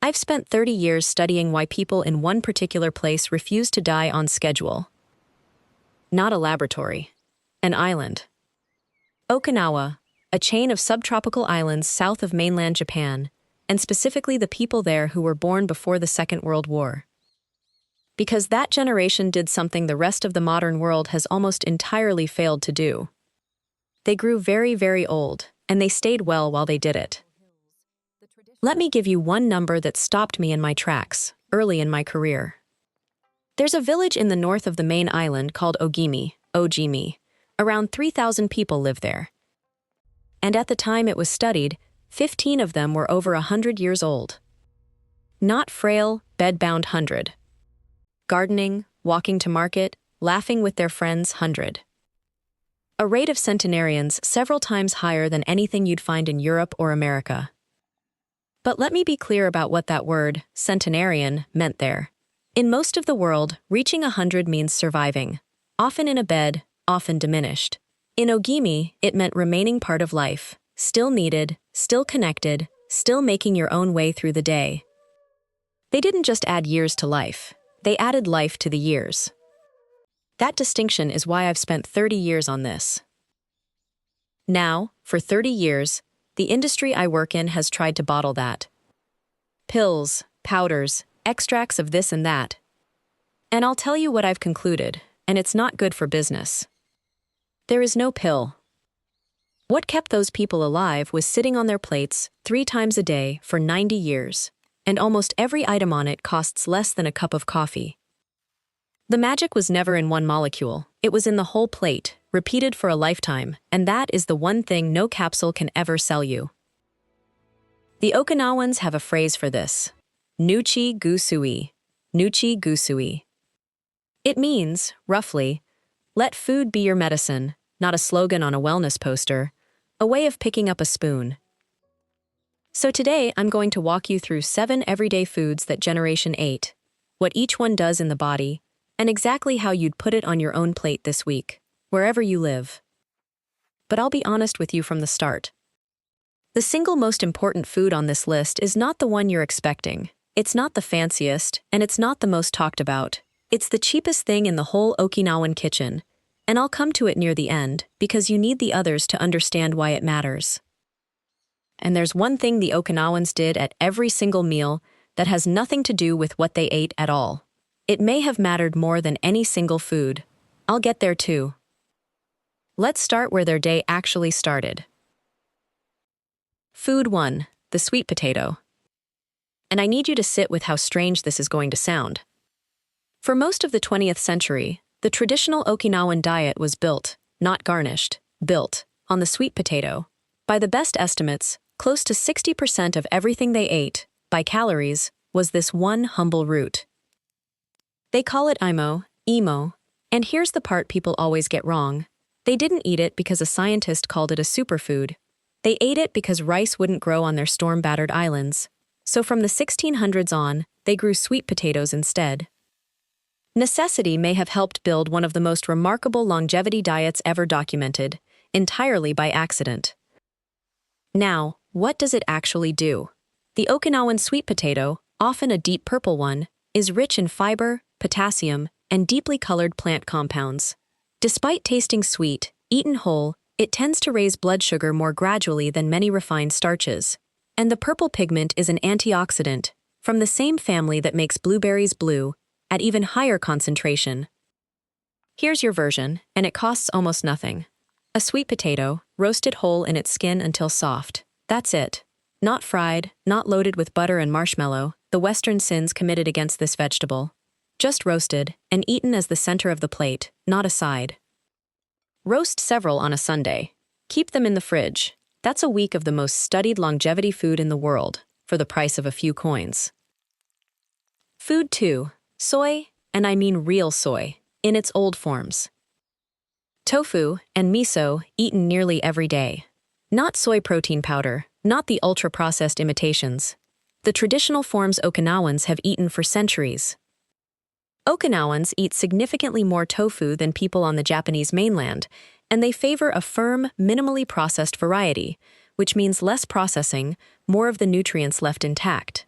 I've spent 30 years studying why people in one particular place refuse to die on schedule. Not a laboratory. An island. Okinawa, a chain of subtropical islands south of mainland Japan, and specifically the people there who were born before the Second World War. Because that generation did something the rest of the modern world has almost entirely failed to do. They grew very, very old, and they stayed well while they did it. Let me give you one number that stopped me in my tracks, early in my career. There's a village in the north of the main island called Ogimi. Around 3,000 people live there. And at the time it was studied, 15 of them were over 100 years old. Not frail, bed-bound 100. Gardening, walking to market, laughing with their friends 100. A rate of centenarians several times higher than anything you'd find in Europe or America. But let me be clear about what that word, centenarian, meant there. In most of the world, reaching 100 means surviving, often in a bed, often diminished. In Ogimi, it meant remaining part of life, still needed, still connected, still making your own way through the day. They didn't just add years to life, they added life to the years. That distinction is why I've spent 30 years on this. Now, for 30 years, the industry I work in has tried to bottle that. Pills, powders, extracts of this and that. And I'll tell you what I've concluded, and it's not good for business. There is no pill. What kept those people alive was sitting on their plates 3 times a day for 90 years, and almost every item on it costs less than a cup of coffee. The magic was never in one molecule, it was in the whole plate, repeated for a lifetime, and that is the one thing no capsule can ever sell you. The Okinawans have a phrase for this. Nuchi gusui. Nuchi gusui. It means, roughly, let food be your medicine, not a slogan on a wellness poster, a way of picking up a spoon. So today I'm going to walk you through 7 everyday foods that Generation ate, what each one does in the body, and exactly how you'd put it on your own plate this week, wherever you live. But I'll be honest with you from the start. The single most important food on this list is not the one you're expecting. It's not the fanciest, and it's not the most talked about. It's the cheapest thing in the whole Okinawan kitchen, and I'll come to it near the end because you need the others to understand why it matters. And there's one thing the Okinawans did at every single meal that has nothing to do with what they ate at all. It may have mattered more than any single food. I'll get there too. Let's start where their day actually started. Food 1, the sweet potato. And I need you to sit with how strange this is going to sound. For most of the 20th century, the traditional Okinawan diet was built, not garnished, built, on the sweet potato. By the best estimates, close to 60% of everything they ate, by calories, was this one humble root. They call it imo, and here's the part people always get wrong. They didn't eat it because a scientist called it a superfood. They ate it because rice wouldn't grow on their storm-battered islands. So from the 1600s on, they grew sweet potatoes instead. Necessity may have helped build one of the most remarkable longevity diets ever documented, entirely by accident. Now, what does it actually do? The Okinawan sweet potato, often a deep purple one, is rich in fiber, potassium, and deeply colored plant compounds. Despite tasting sweet, eaten whole, it tends to raise blood sugar more gradually than many refined starches. And the purple pigment is an antioxidant, from the same family that makes blueberries blue, at even higher concentration. Here's your version, and it costs almost nothing. A sweet potato, roasted whole in its skin until soft. That's it. Not fried, not loaded with butter and marshmallow, the Western sins committed against this vegetable. Just roasted, and eaten as the center of the plate, not a side. Roast several on a Sunday. Keep them in the fridge. That's a week of the most studied longevity food in the world, for the price of a few coins. Food 2, soy, and I mean real soy, in its old forms. Tofu and miso eaten nearly every day. Not soy protein powder, not the ultra-processed imitations. The traditional forms Okinawans have eaten for centuries. Okinawans eat significantly more tofu than people on the Japanese mainland, and they favor a firm, minimally processed variety, which means less processing, more of the nutrients left intact.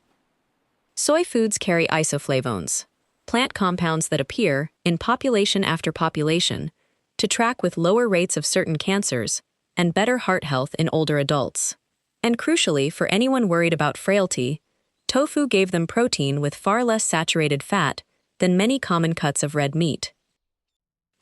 Soy foods carry isoflavones, plant compounds that appear, in population after population, to track with lower rates of certain cancers and better heart health in older adults. And crucially, for anyone worried about frailty, tofu gave them protein with far less saturated fat than many common cuts of red meat.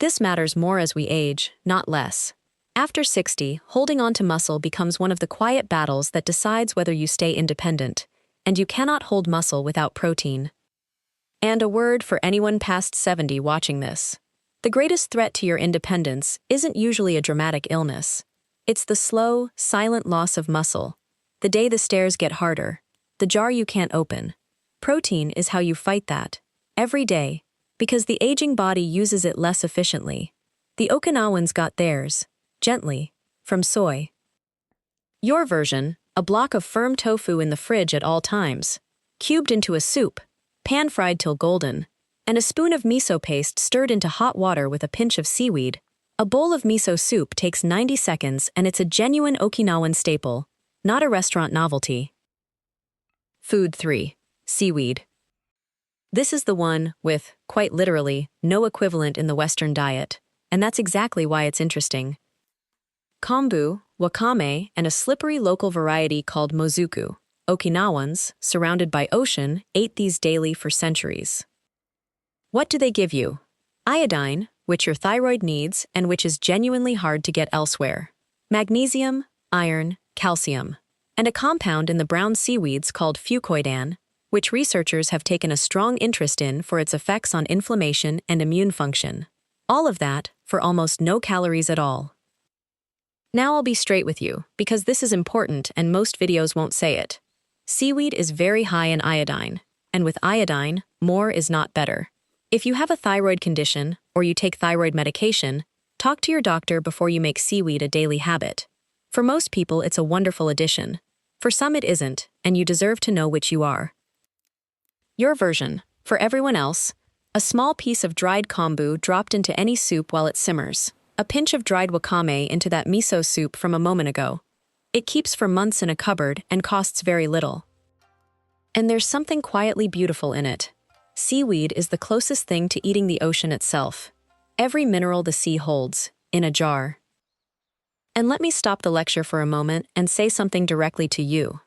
This matters more as we age, not less. After 60, holding on to muscle becomes one of the quiet battles that decides whether you stay independent, and you cannot hold muscle without protein. And a word for anyone past 70 watching this. The greatest threat to your independence isn't usually a dramatic illness. It's the slow, silent loss of muscle. The day the stairs get harder. The jar you can't open. Protein is how you fight that. Every day. Because the aging body uses it less efficiently. The Okinawans got theirs, gently, from soy. Your version, a block of firm tofu in the fridge at all times, cubed into a soup, pan-fried till golden, and a spoon of miso paste stirred into hot water with a pinch of seaweed. A bowl of miso soup takes 90 seconds and it's a genuine Okinawan staple, not a restaurant novelty. Food 3. Seaweed. This is the one with, quite literally, no equivalent in the Western diet, and that's exactly why it's interesting. Kombu, wakame, and a slippery local variety called mozuku, Okinawans, surrounded by ocean, ate these daily for centuries. What do they give you? Iodine, which your thyroid needs and which is genuinely hard to get elsewhere. Magnesium, iron, calcium, and a compound in the brown seaweeds called fucoidan, which researchers have taken a strong interest in for its effects on inflammation and immune function. All of that for almost no calories at all. Now I'll be straight with you, because this is important and most videos won't say it. Seaweed is very high in iodine, and with iodine, more is not better. If you have a thyroid condition, or you take thyroid medication, talk to your doctor before you make seaweed a daily habit. For most people, it's a wonderful addition. For some it isn't, and you deserve to know which you are. Your version. For everyone else, a small piece of dried kombu dropped into any soup while it simmers. A pinch of dried wakame into that miso soup from a moment ago. It keeps for months in a cupboard and costs very little. And there's something quietly beautiful in it. Seaweed is the closest thing to eating the ocean itself. Every mineral the sea holds, in a jar. And let me stop the lecture for a moment and say something directly to you.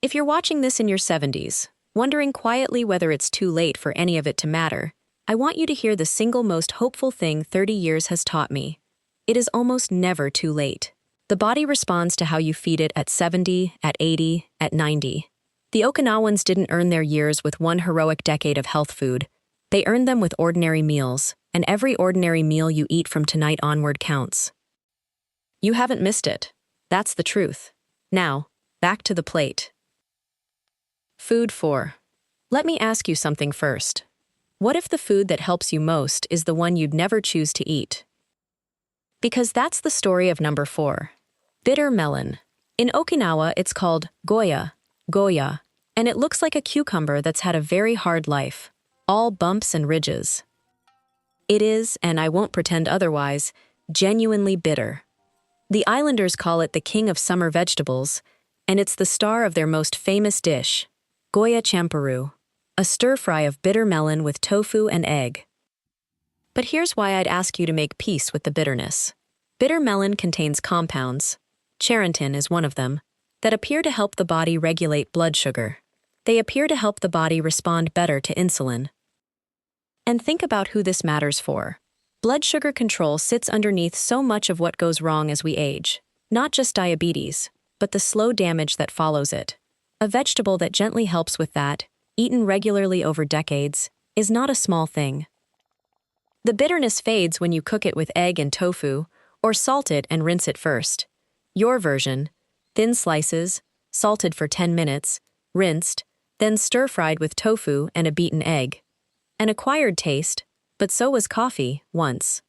If you're watching this in your 70s, wondering quietly whether it's too late for any of it to matter, I want you to hear the single most hopeful thing 30 years has taught me. It is almost never too late. The body responds to how you feed it at 70, at 80, at 90. The Okinawans didn't earn their years with one heroic decade of health food. They earned them with ordinary meals, and every ordinary meal you eat from tonight onward counts. You haven't missed it. That's the truth. Now, back to the plate. Food 4. Let me ask you something first. What if the food that helps you most is the one you'd never choose to eat? Because that's the story of number 4. Bitter melon. In Okinawa, it's called goya, and it looks like a cucumber that's had a very hard life, all bumps and ridges. It is, and I won't pretend otherwise, genuinely bitter. The islanders call it the king of summer vegetables, and it's the star of their most famous dish, goya champaru, a stir-fry of bitter melon with tofu and egg. But here's why I'd ask you to make peace with the bitterness. Bitter melon contains compounds, charantin is one of them, that appear to help the body regulate blood sugar. They appear to help the body respond better to insulin. And think about who this matters for. Blood sugar control sits underneath so much of what goes wrong as we age. Not just diabetes, but the slow damage that follows it. A vegetable that gently helps with that, eaten regularly over decades, is not a small thing. The bitterness fades when you cook it with egg and tofu, or salt it and rinse it first. Your version, thin slices, salted for 10 minutes, rinsed, then stir-fried with tofu and a beaten egg. An acquired taste, but so was coffee, once.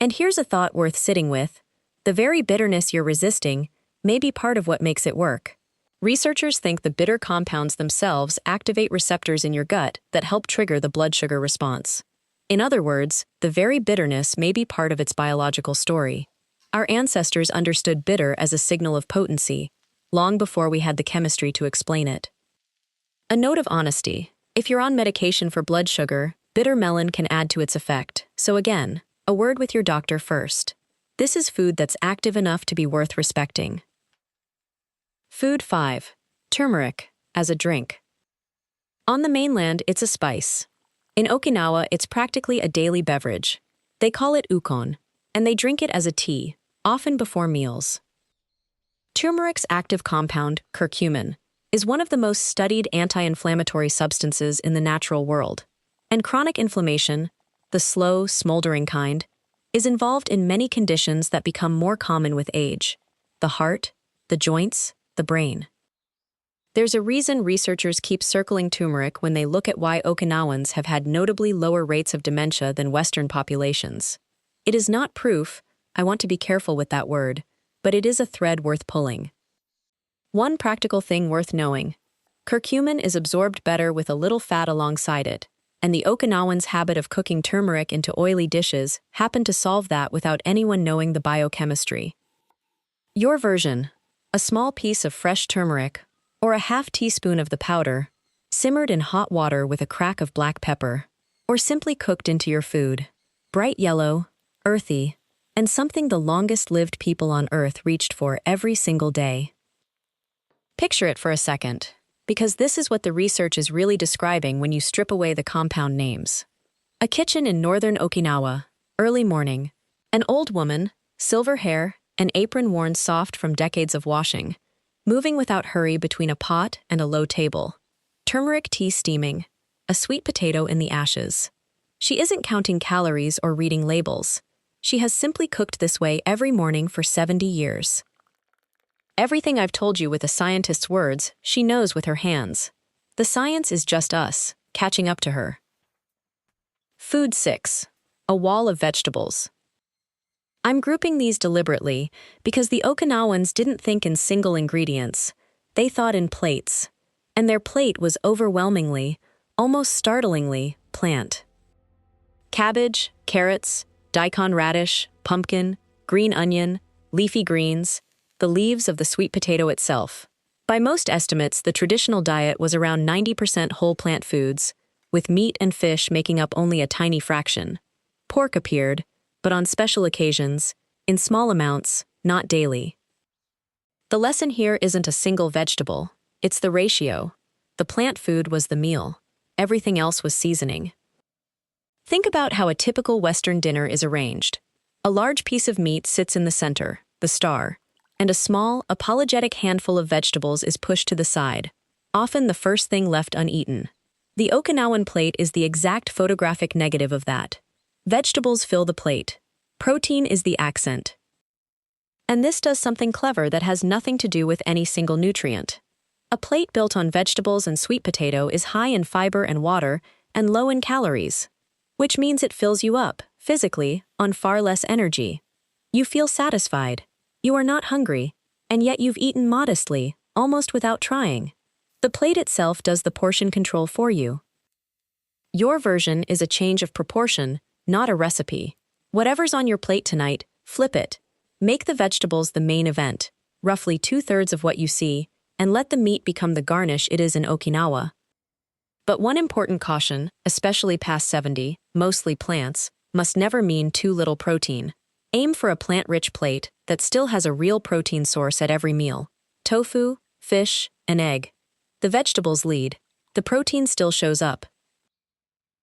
And here's a thought worth sitting with. The very bitterness you're resisting may be part of what makes it work. Researchers think the bitter compounds themselves activate receptors in your gut that help trigger the blood sugar response. In other words, the very bitterness may be part of its biological story. Our ancestors understood bitter as a signal of potency, long before we had the chemistry to explain it. A note of honesty. If you're on medication for blood sugar, bitter melon can add to its effect. So again, a word with your doctor first. This is food that's active enough to be worth respecting. Food 5. Turmeric, as a drink. On the mainland, it's a spice. In Okinawa, it's practically a daily beverage. They call it ukon, and they drink it as a tea, often before meals. Turmeric's active compound, curcumin, is one of the most studied anti-inflammatory substances in the natural world. And chronic inflammation, the slow, smoldering kind, is involved in many conditions that become more common with age: the heart, the joints, the brain. There's a reason researchers keep circling turmeric when they look at why Okinawans have had notably lower rates of dementia than Western populations. It is not proof, I want to be careful with that word, but it is a thread worth pulling. One practical thing worth knowing: curcumin is absorbed better with a little fat alongside it, and the Okinawans' habit of cooking turmeric into oily dishes happen to solve that without anyone knowing the biochemistry. Your version: a small piece of fresh turmeric, or a half teaspoon of the powder, simmered in hot water with a crack of black pepper, or simply cooked into your food. Bright yellow, earthy, and something the longest-lived people on Earth reached for every single day. Picture it for a second, because this is what the research is really describing when you strip away the compound names. A kitchen in northern Okinawa, early morning, an old woman, silver hair, an apron worn soft from decades of washing, moving without hurry between a pot and a low table, turmeric tea steaming, a sweet potato in the ashes. She isn't counting calories or reading labels. She has simply cooked this way every morning for 70 years. Everything I've told you with a scientist's words, she knows with her hands. The science is just us, catching up to her. Food 6. A wall of vegetables. I'm grouping these deliberately because the Okinawans didn't think in single ingredients. They thought in plates. And their plate was overwhelmingly, almost startlingly, plant. Cabbage, carrots, daikon radish, pumpkin, green onion, leafy greens, the leaves of the sweet potato itself. By most estimates, the traditional diet was around 90% whole plant foods, with meat and fish making up only a tiny fraction. Pork appeared, but on special occasions, in small amounts, not daily. The lesson here isn't a single vegetable, it's the ratio. The plant food was the meal. Everything else was seasoning. Think about how a typical Western dinner is arranged. A large piece of meat sits in the center, the star, and a small, apologetic handful of vegetables is pushed to the side, often the first thing left uneaten. The Okinawan plate is the exact photographic negative of that. Vegetables fill the plate. Protein is the accent. And this does something clever that has nothing to do with any single nutrient. A plate built on vegetables and sweet potato is high in fiber and water and low in calories, which means it fills you up, physically, on far less energy. You feel satisfied. You are not hungry, and yet you've eaten modestly, almost without trying. The plate itself does the portion control for you. Your version is a change of proportion, not a recipe. Whatever's on your plate tonight, flip it. Make the vegetables the main event, roughly 2/3 of what you see, and let the meat become the garnish it is in Okinawa. But one important caution, especially past 70, mostly plants, must never mean too little protein. Aim for a plant-rich plate that still has a real protein source at every meal: tofu, fish, and egg. The vegetables lead. The protein still shows up.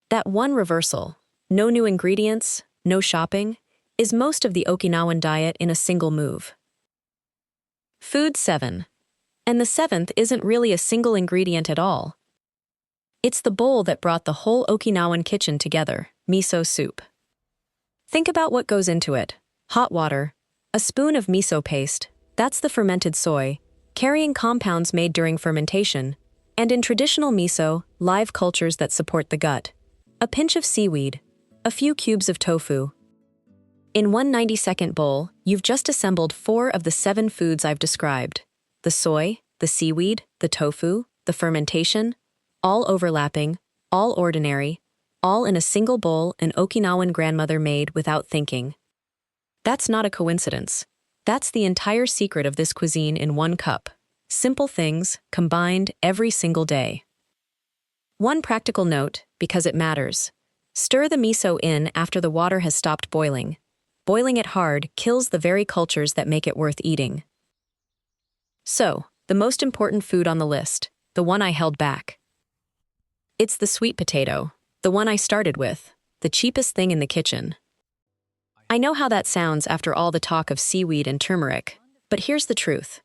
That one reversal, no new ingredients, no shopping, is most of the Okinawan diet in a single move. Food 7. And the 7th isn't really a single ingredient at all. It's the bowl that brought the whole Okinawan kitchen together: miso soup. Think about what goes into it. Hot water, a spoon of miso paste, that's the fermented soy, carrying compounds made during fermentation, and in traditional miso, live cultures that support the gut. A pinch of seaweed, a few cubes of tofu. In one 90-second bowl, you've just assembled 4 of the 7 foods I've described: the soy, the seaweed, the tofu, the fermentation, all overlapping, all ordinary, all in a single bowl an Okinawan grandmother made without thinking. That's not a coincidence. That's the entire secret of this cuisine in one cup. Simple things, combined every single day. One practical note, because it matters. Stir the miso in after the water has stopped boiling. Boiling it hard kills the very cultures that make it worth eating. So, the most important food on the list, the one I held back. It's the sweet potato, the one I started with, the cheapest thing in the kitchen. I know how that sounds after all the talk of seaweed and turmeric, but here's the truth.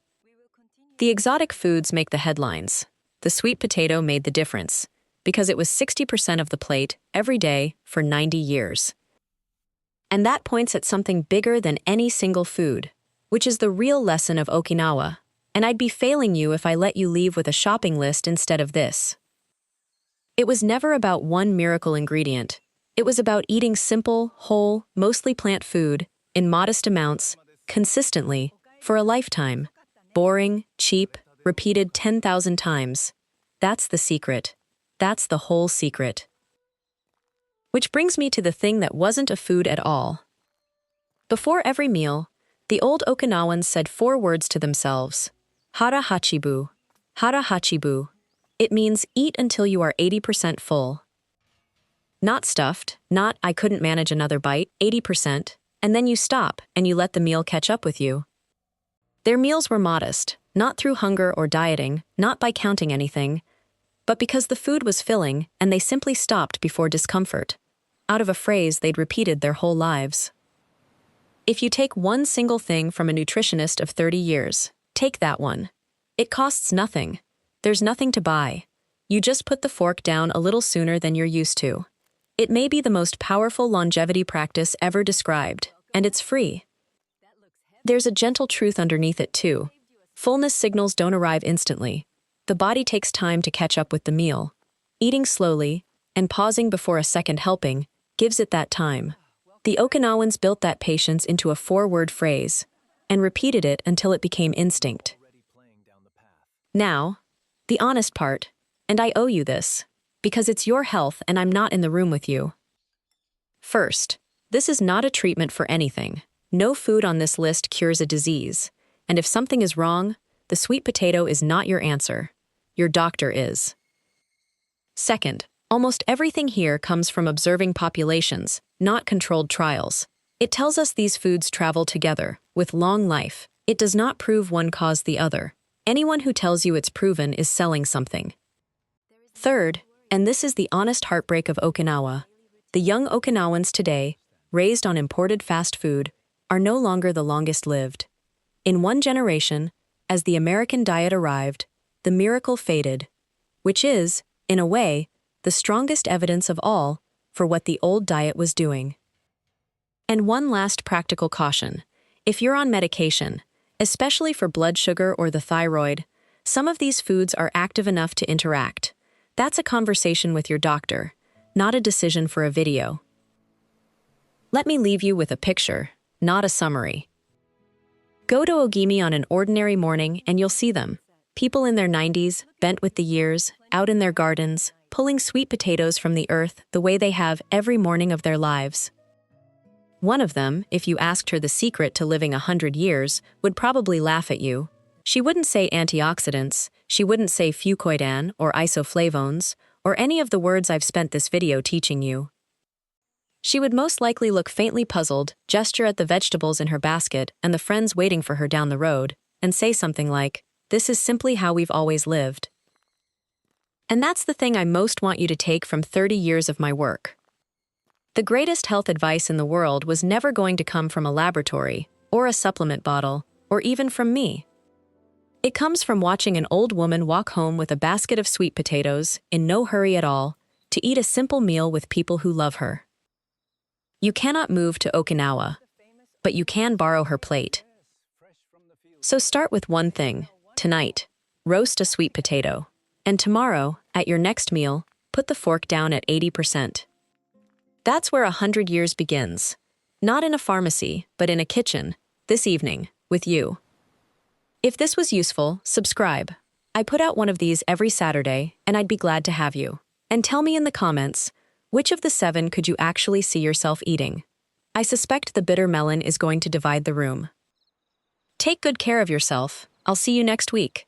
The exotic foods make the headlines. The sweet potato made the difference, because it was 60% of the plate every day for 90 years. And that points at something bigger than any single food, which is the real lesson of Okinawa, and I'd be failing you if I let you leave with a shopping list instead of this. It was never about one miracle ingredient. It was about eating simple, whole, mostly plant food, in modest amounts, consistently, for a lifetime. Boring, cheap, repeated 10,000 times. That's the secret. That's the whole secret. Which brings me to the thing that wasn't a food at all. Before every meal, the old Okinawans said 4 words to themselves. Hara hachibu. Hara hachibu. It means eat until you are 80% full. Not stuffed, not I couldn't manage another bite, 80%, and then you stop and you let the meal catch up with you. Their meals were modest, not through hunger or dieting, not by counting anything, but because the food was filling and they simply stopped before discomfort, out of a phrase they'd repeated their whole lives. If you take one single thing from a nutritionist of 30 years, take that one. It costs nothing. There's nothing to buy. You just put the fork down a little sooner than you're used to. It may be the most powerful longevity practice ever described, and it's free. There's a gentle truth underneath it too. Fullness signals don't arrive instantly. The body takes time to catch up with the meal. Eating slowly, and pausing before a second helping, gives it that time. The Okinawans built that patience into a 4-word phrase, and repeated it until it became instinct. Now, the honest part, and I owe you this, because it's your health and I'm not in the room with you. First, this is not a treatment for anything. No food on this list cures a disease, and if something is wrong, the sweet potato is not your answer. Your doctor is. Second, almost everything here comes from observing populations, not controlled trials. It tells us these foods travel together, with long life. It does not prove one caused the other. Anyone who tells you it's proven is selling something. Third, and this is the honest heartbreak of Okinawa, the young Okinawans today, raised on imported fast food, are no longer the longest lived. In one generation, as the American diet arrived, the miracle faded, which is, in a way, the strongest evidence of all for what the old diet was doing. And one last practical caution. If you're on medication, especially for blood sugar or the thyroid, some of these foods are active enough to interact. That's a conversation with your doctor, not a decision for a video. Let me leave you with a picture, not a summary. Go to Ogimi on an ordinary morning and you'll see them. People in their 90s, bent with the years, out in their gardens, pulling sweet potatoes from the earth the way they have every morning of their lives. One of them, if you asked her the secret to living 100 years, would probably laugh at you. She wouldn't say antioxidants, she wouldn't say fucoidan or isoflavones, or any of the words I've spent this video teaching you. She would most likely look faintly puzzled, gesture at the vegetables in her basket and the friends waiting for her down the road, and say something like, "This is simply how we've always lived." And that's the thing I most want you to take from 30 years of my work. The greatest health advice in the world was never going to come from a laboratory, or a supplement bottle, or even from me. It comes from watching an old woman walk home with a basket of sweet potatoes, in no hurry at all, to eat a simple meal with people who love her. You cannot move to Okinawa, but you can borrow her plate. So start with one thing. Tonight, roast a sweet potato. And tomorrow, at your next meal, put the fork down at 80%. That's where 100 years begins. Not in a pharmacy, but in a kitchen, this evening, with you. If this was useful, subscribe. I put out one of these every Saturday, and I'd be glad to have you. And tell me in the comments, which of the 7 could you actually see yourself eating? I suspect the bitter melon is going to divide the room. Take good care of yourself. I'll see you next week.